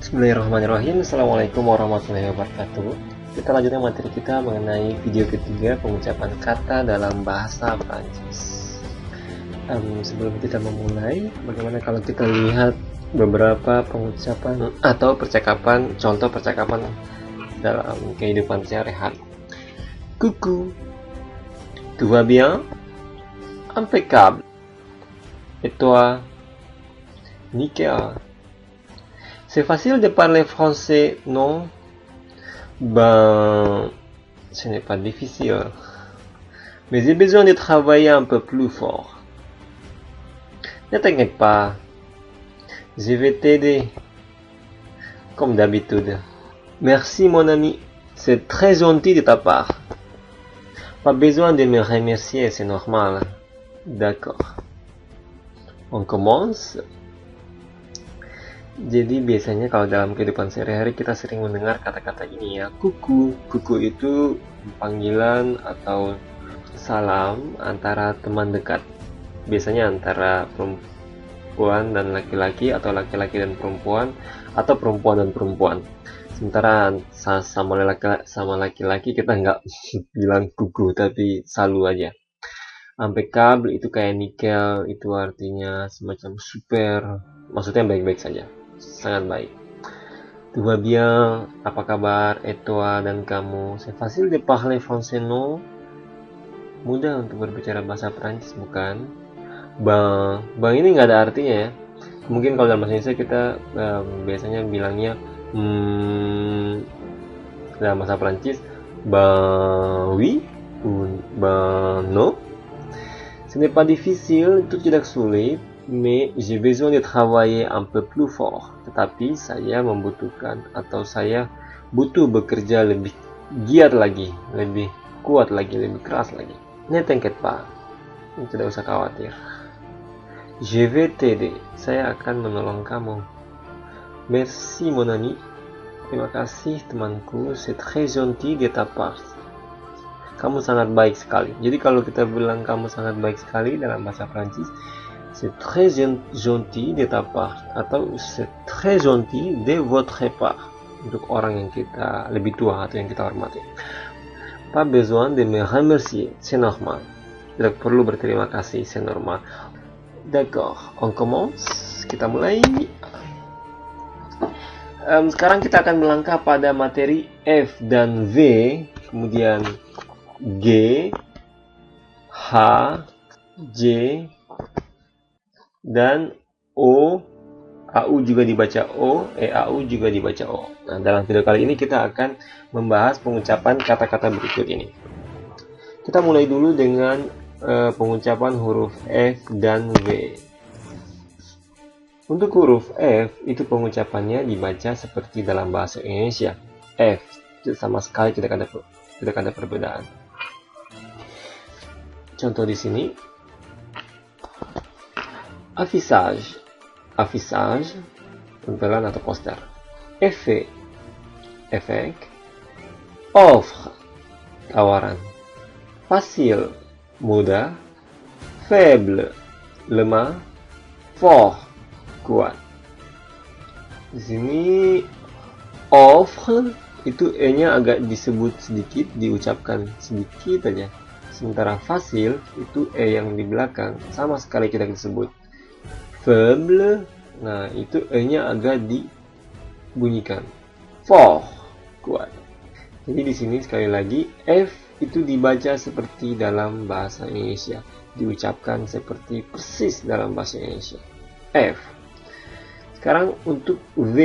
Bismillahirrahmanirrahim. Assalamualaikum warahmatullahi wabarakatuh. Kita lanjutkan materi kita mengenai video ketiga pengucapan kata dalam bahasa Prancis. Sebelum kita memulai, bagaimana kalau kita lihat beberapa pengucapan atau percakapan, contoh percakapan dalam kehidupan sehari-hari. Coucou, tout va bien? Impeccable. Et toi? Nickel. C'est facile de parler français, non? Ben, ce n'est pas difficile. Mais j'ai besoin de travailler un peu plus fort. Ne t'inquiète pas. Je vais t'aider. Comme d'habitude. Merci mon ami. C'est très gentil de ta part. Pas besoin de me remercier, c'est normal. D'accord. On commence. Jadi biasanya kalau dalam kehidupan sehari-hari kita sering mendengar kata-kata ini ya, kuku. Kuku itu panggilan atau salam antara teman dekat. Biasanya antara perempuan dan laki-laki atau laki-laki dan perempuan atau perempuan dan perempuan. Sementara sama laki-laki kita nggak bilang kuku tapi salu aja. Impeccable itu kayak nikel, itu artinya semacam super, maksudnya baik-baik saja. Sangat baik. Tout va bien, apa kabar, et toi, dan kamu? C'est facile de parler français, non? Mudah untuk berbicara bahasa Perancis, bukan? Bang ini nggak ada artinya ya. Mungkin kalau dalam bahasa Indonesia kita biasanya bilangnya dalam bahasa Perancis, oui, ou non. Ce n'est pas difficile, itu tidak sulit. Mais j'ai besoin de travailler un peu plus fort. Tetapi saya membutuhkan atau saya butuh bekerja lebih giat lagi, lebih kuat lagi, lebih keras lagi. Ne t'inquiète pas. Tidak usah khawatir. Je vais t'aider. Saya akan menolong kamu. Merci mon ami. Terima kasih temanku. C'est très gentil de ta part. Kamu sangat baik sekali. Jadi kalau kita bilang kamu sangat baik sekali dalam bahasa Prancis, c'est très gentil de ta part atau c'est très gentil de votre part untuk orang yang kita lebih tua atau yang kita hormati. Pas besoin de me remercier, c'est normal. Tidak perlu berterima kasih, c'est normal. D'accord, on commence. Kita mulai. Sekarang kita akan melangkah pada materi F dan V, kemudian G, H, J, dan O. AU juga dibaca O, EAU juga dibaca O. Nah, dalam video kali ini kita akan membahas pengucapan kata-kata berikut ini. Kita mulai dulu dengan pengucapan huruf F dan V. Untuk huruf F, itu pengucapannya dibaca seperti dalam bahasa Indonesia. F, sama sekali tidak ada perbedaan. Contoh di sini. Affichage, tempelan atau poster. Effet, efek. Offre, tawaran. Facile, mudah. Faible, lemah. Fort, kuat. Di sini offre itu e-nya agak disebut sedikit, diucapkan sedikit aja. Sementara facile itu e yang di belakang sama sekali tidak disebut. Faible, nah itu e-nya agak dibunyikan. Fort, kuat. Jadi di sini sekali lagi F itu dibaca seperti dalam bahasa Indonesia, diucapkan seperti persis dalam bahasa Indonesia. F. Sekarang untuk V.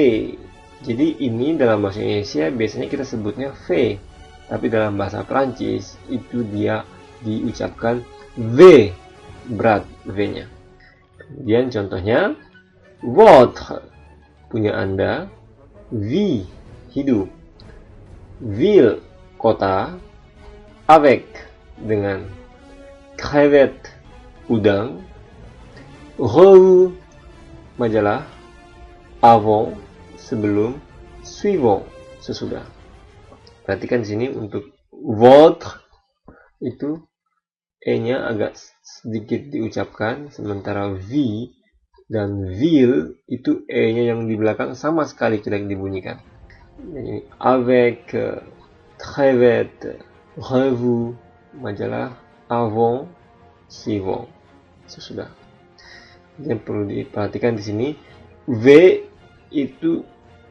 Jadi ini dalam bahasa Indonesia biasanya kita sebutnya V, tapi dalam bahasa Prancis itu dia diucapkan V, berat V-nya. Kemudian contohnya votre, punya Anda. Vie, hidup. Ville, kota. Avec, dengan. Crevette, udang. Revue, majalah. Avant, sebelum. Suivant, sesudah. Perhatikan di sini untuk votre itu e-nya agak sedikit diucapkan, sementara V Dan ville itu E-nya yang di belakang sama sekali tidak dibunyikan. Jadi, avec, très vite, revue, majalah, avant, suivant. Sudah. Yang perlu diperhatikan di sini, V itu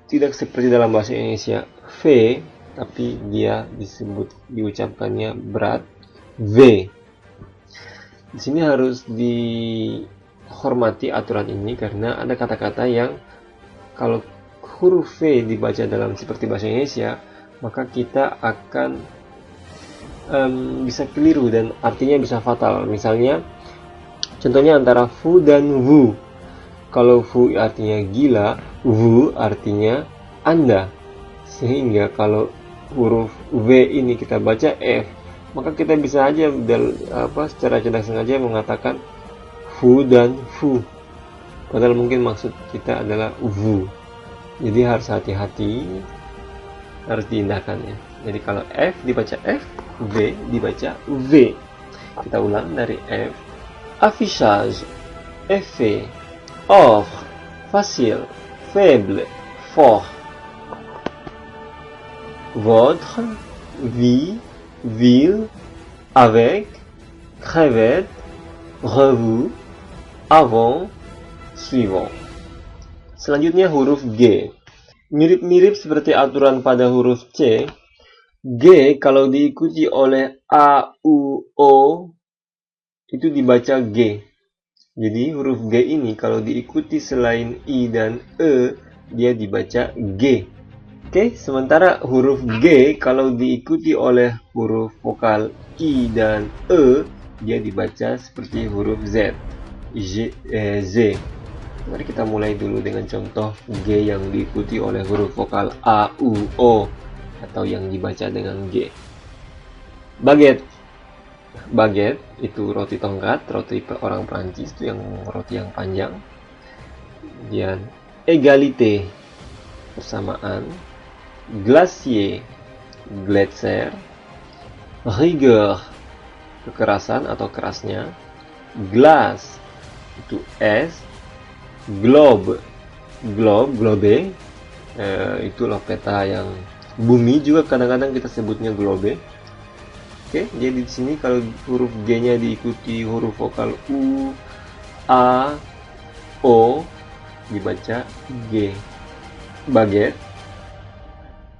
tidak seperti dalam bahasa Indonesia V, tapi dia diucapkannya berat V. Di sini harus dihormati aturan ini karena ada kata-kata yang kalau huruf V dibaca dalam seperti bahasa Indonesia, maka kita akan bisa keliru dan artinya bisa fatal. Misalnya, contohnya antara fu dan wu. Kalau fu artinya gila, wu artinya Anda. Sehingga kalau huruf V ini kita baca F, maka kita bisa aja secara tidak sengaja mengatakan fu dan fu. Padahal mungkin maksud kita adalah wu. Jadi harus hati-hati, harus diindahkannya. Jadi kalau F dibaca F, V dibaca V. Kita ulang dari F. Affichage, effet, offre, facile, faible, fort. Votre, vie, ville, avec, crevette, revue, avant, suivant. Selanjutnya huruf G. Mirip-mirip seperti aturan pada huruf C, G kalau diikuti oleh A, U, O, itu dibaca G. Jadi huruf G ini kalau diikuti selain I dan E, dia dibaca G. Oke, sementara huruf G kalau diikuti oleh huruf vokal I dan E, dia dibaca seperti huruf Z. Z. Mari kita mulai dulu dengan contoh G yang diikuti oleh huruf vokal A, U, O atau yang dibaca dengan G. Baguette. Baguette itu roti tongkat, roti orang Prancis itu yang roti yang panjang. Kemudian égalité, persamaan. Glacier, gletser. Rigueur, kekerasan atau kerasnya. Glace itu es. Globe, globe, itulah peta yang bumi juga kadang-kadang kita sebutnya globe. Oke, jadi di sini kalau huruf G-nya diikuti huruf vokal U, A, O, dibaca G. Baguette,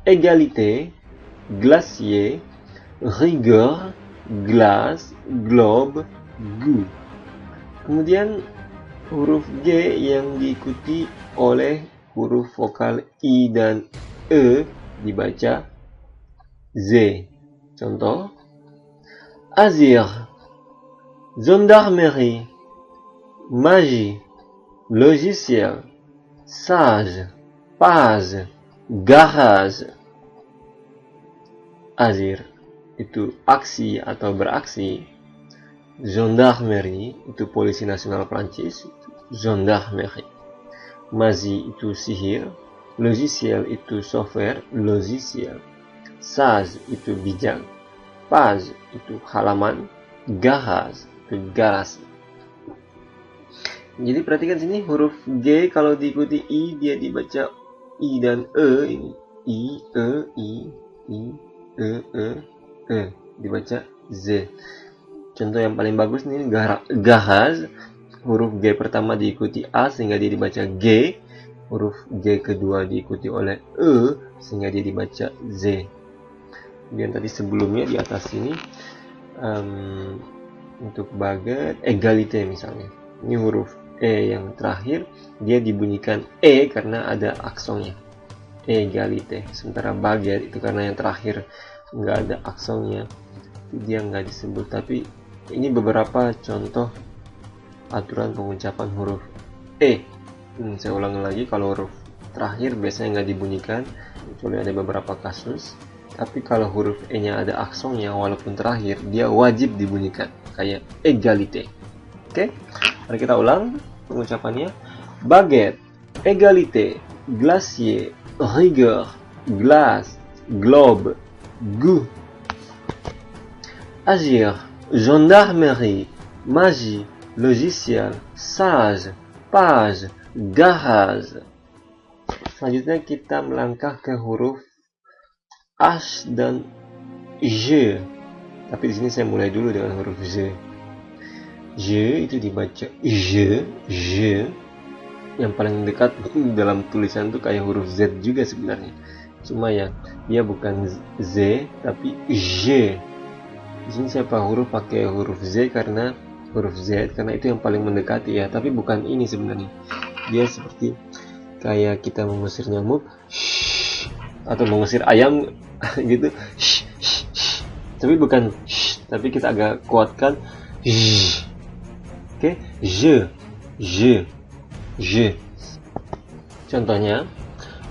égalité, glacier, rigueur, glace, globe, goût. Kemudian huruf G yang diikuti oleh huruf vokal I dan E dibaca Z. Contoh, azir, gendarmerie, magie, logiciel, sage, page, garage. Azir itu aksi atau beraksi. Gendarmerie itu polisi nasional Prancis, gendarmerie. Magie itu sihir, logiciel itu software, logiciel. Sage itu bijak, page itu halaman, garage itu garasi. Jadi perhatikan sini huruf G kalau diikuti I dia dibaca I dan E ini. I, E, I, E, dibaca Z. Contoh yang paling bagus nih garage, huruf G pertama diikuti A sehingga dia dibaca G, huruf G kedua diikuti oleh E sehingga dia dibaca Z. Kemudian tadi sebelumnya di atas sini untuk baguette, égalité misalnya. Ini huruf E yang terakhir dia dibunyikan E karena ada aksonnya. Égalité. Sementara baguette itu karena yang terakhir nggak ada aksonnya, dia nggak disebut. Tapi ini beberapa contoh aturan pengucapan huruf E. Saya ulangi lagi, kalau huruf terakhir biasanya nggak dibunyikan, kecuali ada beberapa kasus. Tapi kalau huruf E-nya ada aksonnya, walaupun terakhir, dia wajib dibunyikan, kayak égalité. Oke, mari kita ulang pengucapannya. Baguette, égalité, glacier, rigueur, glace, globe, goût. Agir, gendarmerie, magie, logiciel, sage, page, garage. Selanjutnya kita melangkah ke huruf H dan J. Tapi di sini saya mulai dulu dengan huruf J. J itu dibaca J. Yang paling dekat dalam tulisan itu kayak huruf Z juga sebenarnya. Cuma ya, dia bukan Z tapi J. Di sini saya pakai huruf Z karena itu yang paling mendekati ya. Tapi bukan ini sebenarnya. Dia seperti kayak kita mengusir nyamuk, atau mengusir ayam gitu. Tapi bukan, tapi kita agak kuatkan. Oke, je. Contohnya,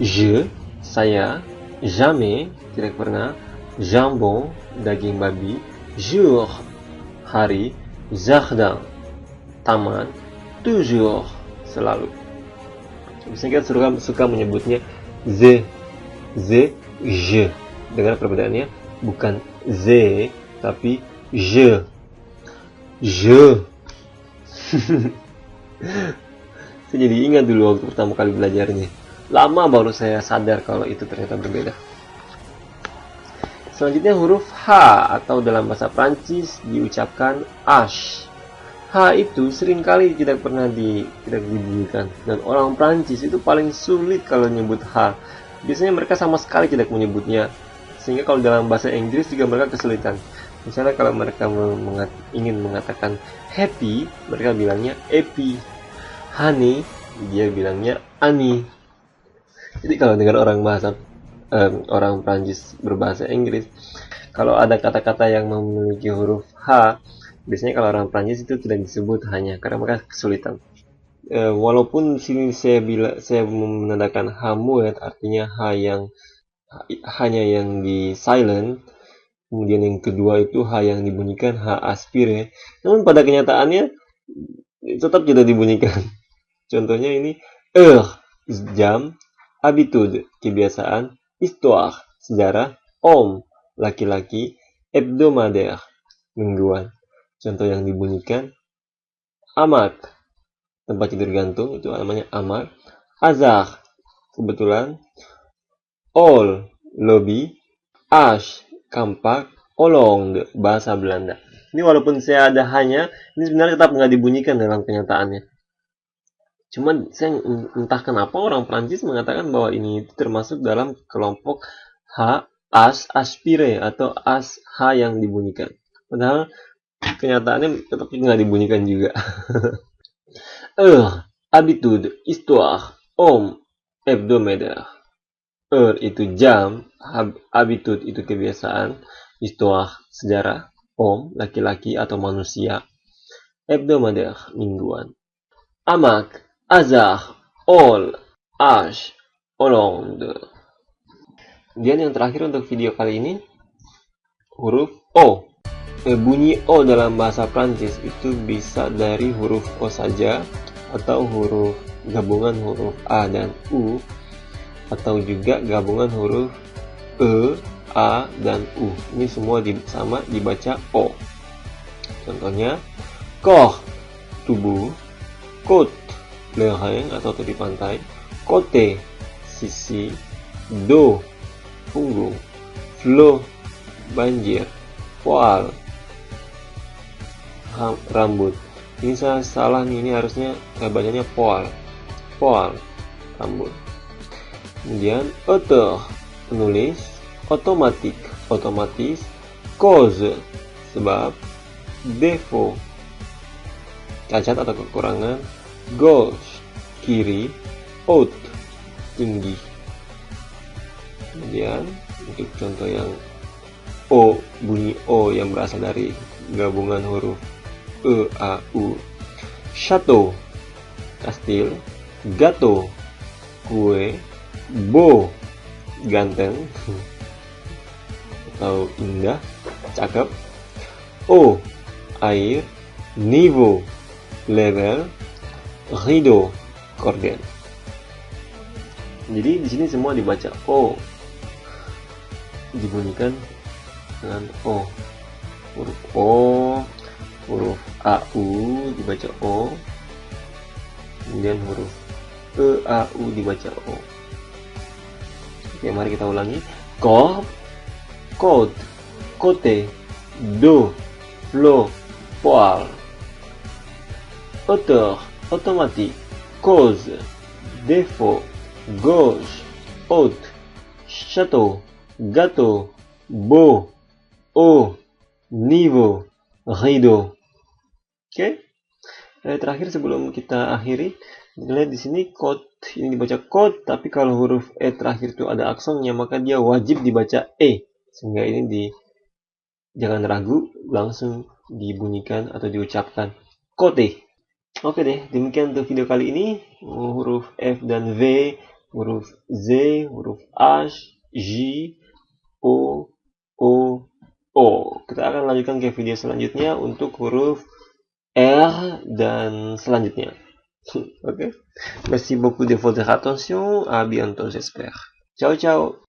je, saya, jamais, tidak pernah, jambon, daging babi, jour, hari, jardin, taman, toujours, selalu. Biasanya kita suka menyebutnya je. Dengan perbedaannya, bukan z tapi je. Saya jadi ingat dulu waktu pertama kali belajarnya. Lama baru saya sadar kalau itu ternyata berbeda. Selanjutnya huruf H, atau dalam bahasa Prancis diucapkan H. H itu seringkali tidak dibunyikan, dan orang Prancis itu paling sulit kalau nyebut H. Biasanya mereka sama sekali tidak menyebutnya, sehingga kalau dalam bahasa Inggris juga mereka kesulitan. Misalnya kalau mereka ingin mengatakan happy, mereka bilangnya happy. Honey, dia bilangnya honey. Jadi kalau dengar orang Prancis berbahasa Inggris, kalau ada kata-kata yang memiliki huruf H, biasanya kalau orang Prancis itu tidak disebut hanya karena mereka kesulitan. Walaupun sini saya menandakan H muet, artinya hanya yang di silent. Kemudian yang kedua itu H yang dibunyikan, H aspire. Namun pada kenyataannya tetap tidak dibunyikan. Contohnya ini jam, habitude, kebiasaan, histoire, sejarah, homme, laki-laki, hebdomadaire, mingguan. Contoh yang dibunyikan, amat, tempat tidur gantung, itu namanya amat. Hasard, kebetulan. All, lobby. Ash, kampak. Hollande, bahasa Belanda. Ini walaupun saya ada hanya, ini sebenarnya tetap nggak dibunyikan dalam kenyataannya. Cuman saya entah kenapa orang Prancis mengatakan bahwa ini termasuk dalam kelompok H, aspire, atau H yang dibunyikan. Padahal kenyataannya tetap nggak dibunyikan juga. Habitude, histoire, homme, hebdomadaire. Itu jam, habitude itu kebiasaan, histoire sejarah, homme laki-laki atau manusia, hebdomadaire mingguan. Amak, hasard, all, âge, Hollande. Kemudian yang terakhir untuk video kali ini, huruf O. Bunyi O dalam bahasa Prancis itu bisa dari huruf O saja, atau gabungan huruf A dan U, atau juga gabungan huruf E, A, dan U. Ini semua sama dibaca O. Contohnya, corps, tubuh, côte, lereng atau tepi pantai, côté, sisi, dos, punggung, flot, banjir, poil, rambut. Ini saya salah nih, ini harusnya bacanya poil, rambut. Kemudian auteur, penulis, otomatik, otomatis, cause, sebab, défaut, cacat atau kekurangan, gauche, kiri, haute, tinggi. Kemudian untuk contoh yang O, bunyi O yang berasal dari gabungan huruf E, A, U, château, kastil, gâteau, kue, beau, ganteng atau indah, cakep, eau, air, niveau, level, rideau, korden. Jadi di sini semua dibaca O, dibunyikan dengan O. Huruf O, huruf AU dibaca O. kemudian huruf E, A, U dibaca O. Oke, mari kita ulangi. Corps, code, côté, dos, flot, poil. Hauteur, automatique, cause, défaut, gauche, haute, château, gâteau, beau, haut, niveau, rideau. Oke. Terakhir sebelum kita akhiri, kita lihat di sini code ini dibaca code, tapi kalau huruf E terakhir itu ada aksonnya, maka dia wajib dibaca E. Sehingga ini jangan ragu, langsung dibunyikan atau diucapkan côté. Oke deh, demikian untuk video kali ini. Huruf F dan V, huruf Z, huruf H, J, O, O, O. Kita akan lanjutkan ke video selanjutnya untuk huruf R dan selanjutnya. Ok. Merci beaucoup de votre attention. À bientôt, j'espère. Ciao, ciao.